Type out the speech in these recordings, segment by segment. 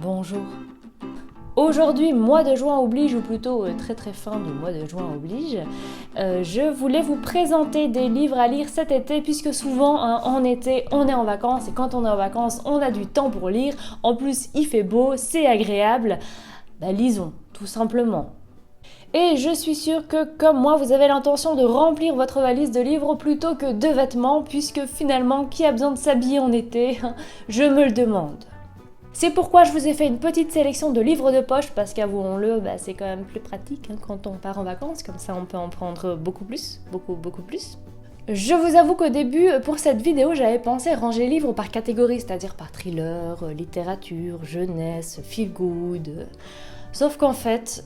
Bonjour. Aujourd'hui, mois de juin oblige, ou plutôt très fin du mois de juin oblige, je voulais vous présenter des livres à lire cet été, puisque souvent en été on est en vacances, et quand on est en vacances on a du temps pour lire, en plus il fait beau, c'est agréable, lisons, tout simplement. Et je suis sûre que, comme moi, vous avez l'intention de remplir votre valise de livres plutôt que de vêtements, puisque finalement, qui a besoin de s'habiller en été? Je me le demande. C'est pourquoi je vous ai fait une petite sélection de livres de poche, parce qu'avouons-le, c'est quand même plus pratique quand on part en vacances, comme ça on peut en prendre beaucoup plus. Je vous avoue qu'au début, pour cette vidéo, j'avais pensé ranger les livres par catégorie, c'est-à-dire par thriller, littérature, jeunesse, feel good. Sauf qu'en fait,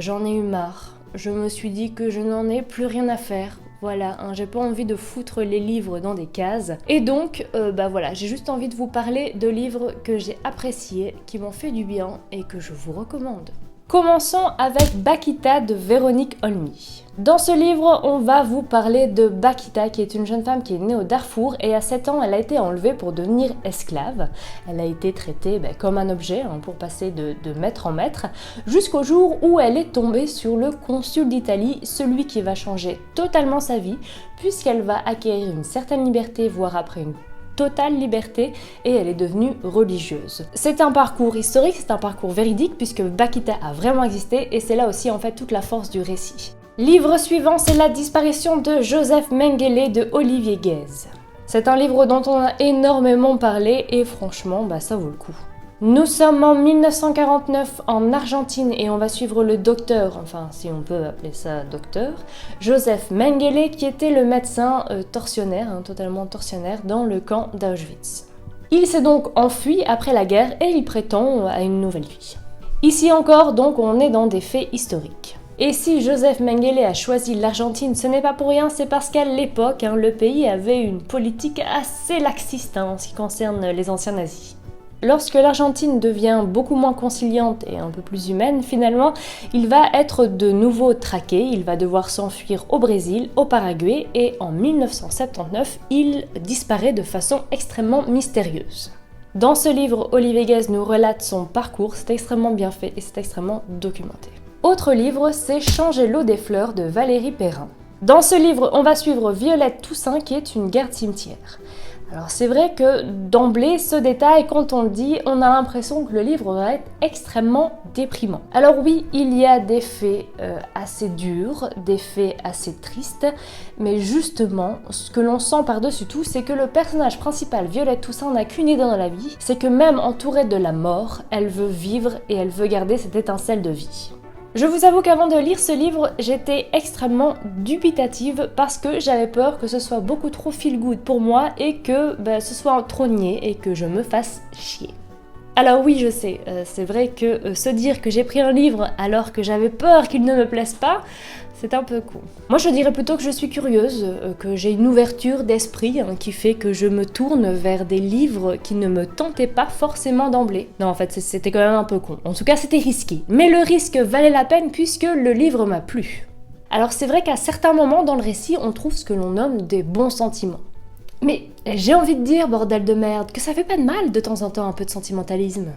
j'en ai eu marre. Je me suis dit que je n'en ai plus rien à faire. Voilà, j'ai pas envie de foutre les livres dans des cases. Et donc, voilà, j'ai juste envie de vous parler de livres que j'ai appréciés, qui m'ont fait du bien et que je vous recommande. Commençons avec Bakita de Véronique Olmy. Dans ce livre, on va vous parler de Bakita, qui est une jeune femme qui est née au Darfour, et à 7 ans, elle a été enlevée pour devenir esclave. Elle a été traitée comme un objet, pour passer de maître en maître, jusqu'au jour où elle est tombée sur le consul d'Italie, celui qui va changer totalement sa vie, puisqu'elle va acquérir une certaine liberté, voire après une totale liberté, et elle est devenue religieuse. C'est un parcours historique, c'est un parcours véridique, puisque Bakita a vraiment existé, et c'est là aussi en fait toute la force du récit. Livre suivant, c'est La disparition de Joseph Mengele de Olivier Guèze. C'est un livre dont on a énormément parlé, et franchement, ça vaut le coup. Nous sommes en 1949 en Argentine et on va suivre le docteur, enfin si on peut appeler ça docteur, Joseph Mengele, qui était le médecin tortionnaire, totalement tortionnaire, dans le camp d'Auschwitz. Il s'est donc enfui après la guerre et il prétend à une nouvelle vie. Ici encore, donc, on est dans des faits historiques. Et si Joseph Mengele a choisi l'Argentine, ce n'est pas pour rien, c'est parce qu'à l'époque, le pays avait une politique assez laxiste en ce qui concerne les anciens nazis. Lorsque l'Argentine devient beaucoup moins conciliante et un peu plus humaine, finalement, il va être de nouveau traqué, il va devoir s'enfuir au Brésil, au Paraguay, et en 1979, il disparaît de façon extrêmement mystérieuse. Dans ce livre, Olivier Guèze nous relate son parcours, c'est extrêmement bien fait et c'est extrêmement documenté. Autre livre, c'est Changer l'eau des fleurs de Valérie Perrin. Dans ce livre, on va suivre Violette Toussaint, qui est une garde-cimetière. Alors c'est vrai que d'emblée, ce détail, quand on le dit, on a l'impression que le livre va être extrêmement déprimant. Alors oui, il y a des faits assez durs, des faits assez tristes, mais justement, ce que l'on sent par-dessus tout, c'est que le personnage principal, Violette Toussaint, n'a qu'une idée dans la vie, c'est que même entourée de la mort, elle veut vivre et elle veut garder cette étincelle de vie. Je vous avoue qu'avant de lire ce livre, j'étais extrêmement dubitative parce que j'avais peur que ce soit beaucoup trop feel good pour moi et que ce soit trop niais et que je me fasse chier. Alors oui, je sais, c'est vrai que se dire que j'ai pris un livre alors que j'avais peur qu'il ne me plaise pas, c'est un peu con. Moi je dirais plutôt que je suis curieuse, que j'ai une ouverture d'esprit qui fait que je me tourne vers des livres qui ne me tentaient pas forcément d'emblée. Non, en fait c'était quand même un peu con. En tout cas c'était risqué. Mais le risque valait la peine puisque le livre m'a plu. Alors c'est vrai qu'à certains moments dans le récit, on trouve ce que l'on nomme des bons sentiments. Mais j'ai envie de dire, bordel de merde, que ça fait pas de mal de temps en temps un peu de sentimentalisme.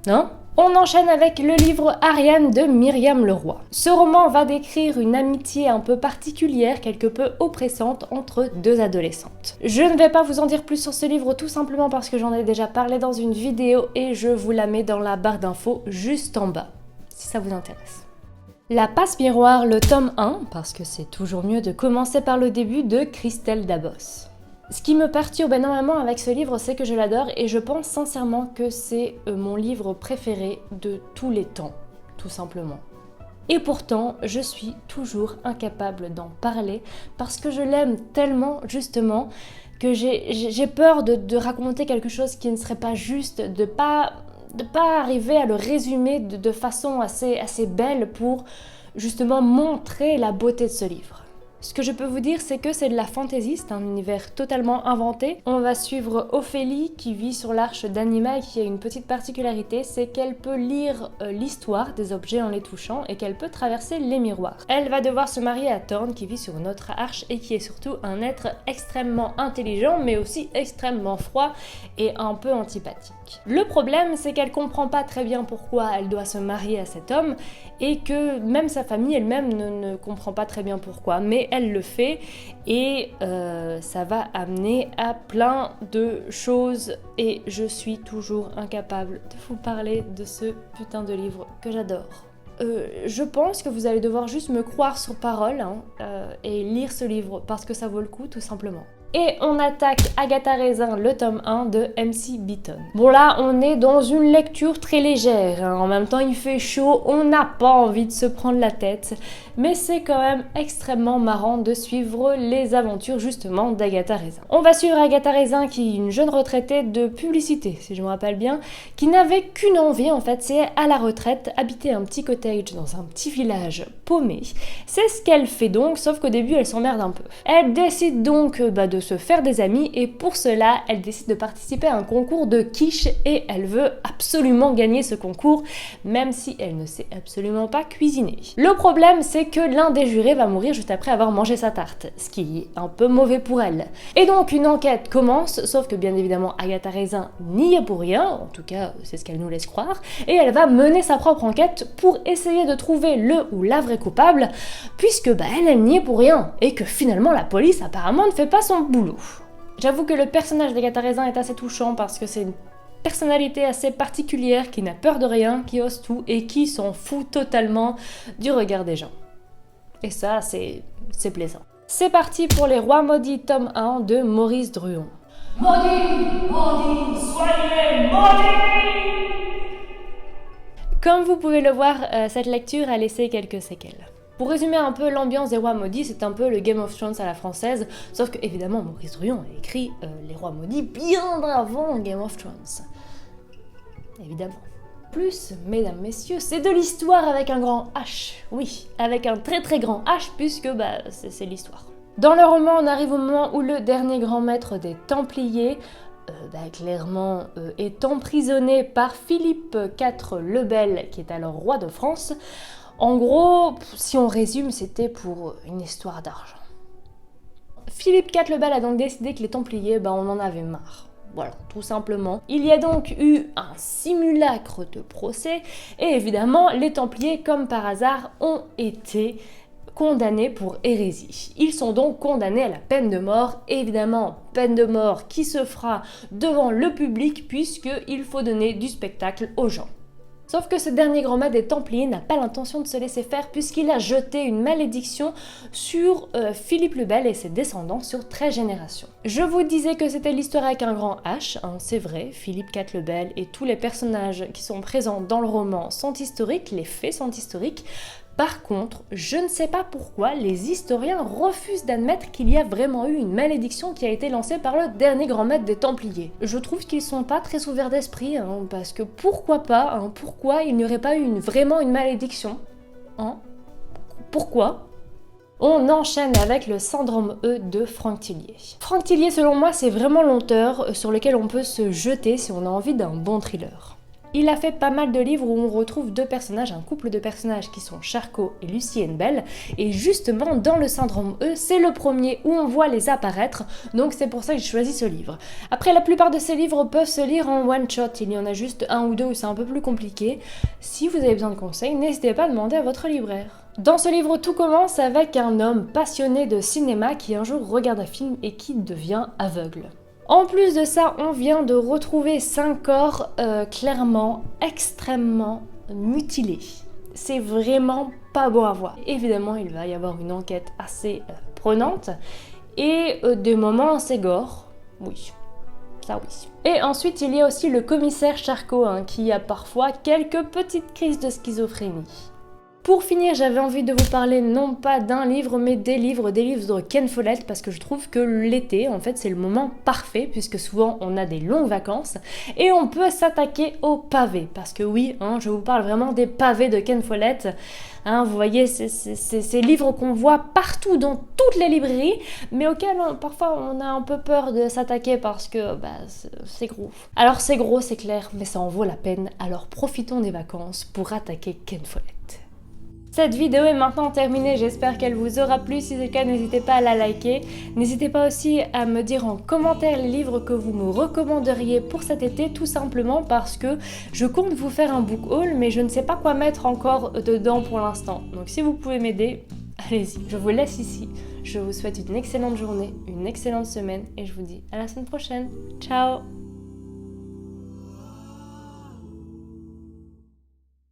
Non ? On enchaîne avec le livre Ariane de Myriam Leroy. Ce roman va décrire une amitié un peu particulière, quelque peu oppressante entre deux adolescentes. Je ne vais pas vous en dire plus sur ce livre tout simplement parce que j'en ai déjà parlé dans une vidéo et je vous la mets dans la barre d'infos juste en bas, si ça vous intéresse. La passe miroir, le tome 1, parce que c'est toujours mieux de commencer par le début, de Christelle Dabos. Ce qui me perturbe énormément avec ce livre, c'est que je l'adore et je pense sincèrement que c'est mon livre préféré de tous les temps, tout simplement. Et pourtant, je suis toujours incapable d'en parler parce que je l'aime tellement, justement, que j'ai peur de raconter quelque chose qui ne serait pas juste, de pas arriver à le résumer de façon assez belle pour justement montrer la beauté de ce livre. Ce que je peux vous dire, c'est que c'est de la fantaisie, c'est un univers totalement inventé. On va suivre Ophélie qui vit sur l'arche d'Anima et qui a une petite particularité, c'est qu'elle peut lire l'histoire des objets en les touchant et qu'elle peut traverser les miroirs. Elle va devoir se marier à Thorn qui vit sur une autre arche et qui est surtout un être extrêmement intelligent mais aussi extrêmement froid et un peu antipathique. Le problème, c'est qu'elle comprend pas très bien pourquoi elle doit se marier à cet homme et que même sa famille elle-même ne comprend pas très bien pourquoi, mais elle le fait et ça va amener à plein de choses et je suis toujours incapable de vous parler de ce putain de livre que j'adore. Je pense que vous allez devoir juste me croire sur parole et lire ce livre parce que ça vaut le coup tout simplement. Et on attaque Agatha Raisin, le tome 1 de MC Beaton. Bon là, on est dans une lecture très légère, en même temps il fait chaud, on n'a pas envie de se prendre la tête, mais c'est quand même extrêmement marrant de suivre les aventures justement d'Agatha Raisin. On va suivre Agatha Raisin qui est une jeune retraitée de publicité, si je me rappelle bien, qui n'avait qu'une envie en fait, c'est à la retraite, habiter un petit cottage dans un petit village paumé. C'est ce qu'elle fait donc, sauf qu'au début elle s'emmerde un peu. Elle décide donc de se faire des amis et pour cela elle décide de participer à un concours de quiche et elle veut absolument gagner ce concours même si elle ne sait absolument pas cuisiner. Le problème c'est que l'un des jurés va mourir juste après avoir mangé sa tarte, ce qui est un peu mauvais pour elle. Et donc une enquête commence, sauf que bien évidemment Agatha Raisin n'y est pour rien, en tout cas c'est ce qu'elle nous laisse croire, et elle va mener sa propre enquête pour essayer de trouver le ou la vraie coupable, puisque elle n'y est pour rien, et que finalement la police apparemment ne fait pas son boulot. J'avoue que le personnage d'Agatha Raisin est assez touchant parce que c'est une personnalité assez particulière qui n'a peur de rien, qui ose tout et qui s'en fout totalement du regard des gens. Et ça, c'est plaisant. C'est parti pour Les Rois Maudits tome 1 de Maurice Druon. Maudits, maudits, soyez maudits! Comme vous pouvez le voir, cette lecture a laissé quelques séquelles. Pour résumer un peu l'ambiance des Rois Maudits, c'est un peu le Game of Thrones à la française, sauf que évidemment Maurice Druon a écrit Les Rois Maudits bien avant Game of Thrones. Évidemment. Plus, mesdames, messieurs, c'est de l'histoire avec un grand H. Oui, avec un très très grand H, puisque c'est l'histoire. Dans le roman, on arrive au moment où le dernier grand maître des Templiers, clairement, est emprisonné par Philippe IV le Bel, qui est alors roi de France. En gros, si on résume, c'était pour une histoire d'argent. Philippe IV le Bel a donc décidé que les Templiers, on en avait marre. Voilà, tout simplement. Il y a donc eu un simulacre de procès, et évidemment, les Templiers, comme par hasard, ont été condamnés pour hérésie. Ils sont donc condamnés à la peine de mort, évidemment, peine de mort qui se fera devant le public, puisqu'il faut donner du spectacle aux gens. Sauf que ce dernier grand maître des Templiers n'a pas l'intention de se laisser faire puisqu'il a jeté une malédiction sur Philippe le Bel et ses descendants sur 13 générations. Je vous disais que c'était l'histoire avec un grand H, c'est vrai, Philippe IV le Bel et tous les personnages qui sont présents dans le roman sont historiques, les faits sont historiques. Par contre, je ne sais pas pourquoi les historiens refusent d'admettre qu'il y a vraiment eu une malédiction qui a été lancée par le dernier grand maître des Templiers. Je trouve qu'ils sont pas très ouverts d'esprit, parce que pourquoi pas, pourquoi il n'y aurait pas eu vraiment une malédiction, Pourquoi ? On enchaîne avec le syndrome E de Franck Tillier. Franck Tillier, selon moi, c'est vraiment l'auteur sur lequel on peut se jeter si on a envie d'un bon thriller. Il a fait pas mal de livres où on retrouve deux personnages, un couple de personnages qui sont Charcot et Lucienne Bell, et justement dans le syndrome E, c'est le premier où on voit les apparaître, donc c'est pour ça que j'ai choisi ce livre. Après, la plupart de ces livres peuvent se lire en one shot, il y en a juste un ou deux où c'est un peu plus compliqué. Si vous avez besoin de conseils, n'hésitez pas à demander à votre libraire. Dans ce livre, tout commence avec un homme passionné de cinéma qui un jour regarde un film et qui devient aveugle. En plus de ça, on vient de retrouver 5 corps clairement extrêmement mutilés. C'est vraiment pas beau à voir. Évidemment, il va y avoir une enquête assez prenante et des moments assez gore. Oui, ça oui. Et ensuite, il y a aussi le commissaire Charcot qui a parfois quelques petites crises de schizophrénie. Pour finir, j'avais envie de vous parler non pas d'un livre, mais des livres de Ken Follett, parce que je trouve que l'été, en fait, c'est le moment parfait, puisque souvent on a des longues vacances, et on peut s'attaquer aux pavés, parce que oui, je vous parle vraiment des pavés de Ken Follett. Vous voyez, c'est ces livres qu'on voit partout dans toutes les librairies, mais auxquels parfois on a un peu peur de s'attaquer parce que c'est gros. Alors c'est gros, c'est clair, mais ça en vaut la peine, alors profitons des vacances pour attaquer Ken Follett. Cette vidéo est maintenant terminée, j'espère qu'elle vous aura plu. Si c'est le cas, n'hésitez pas à la liker. N'hésitez pas aussi à me dire en commentaire les livres que vous me recommanderiez pour cet été, tout simplement parce que je compte vous faire un book haul, mais je ne sais pas quoi mettre encore dedans pour l'instant. Donc si vous pouvez m'aider, allez-y. Je vous laisse ici. Je vous souhaite une excellente journée, une excellente semaine et je vous dis à la semaine prochaine. Ciao!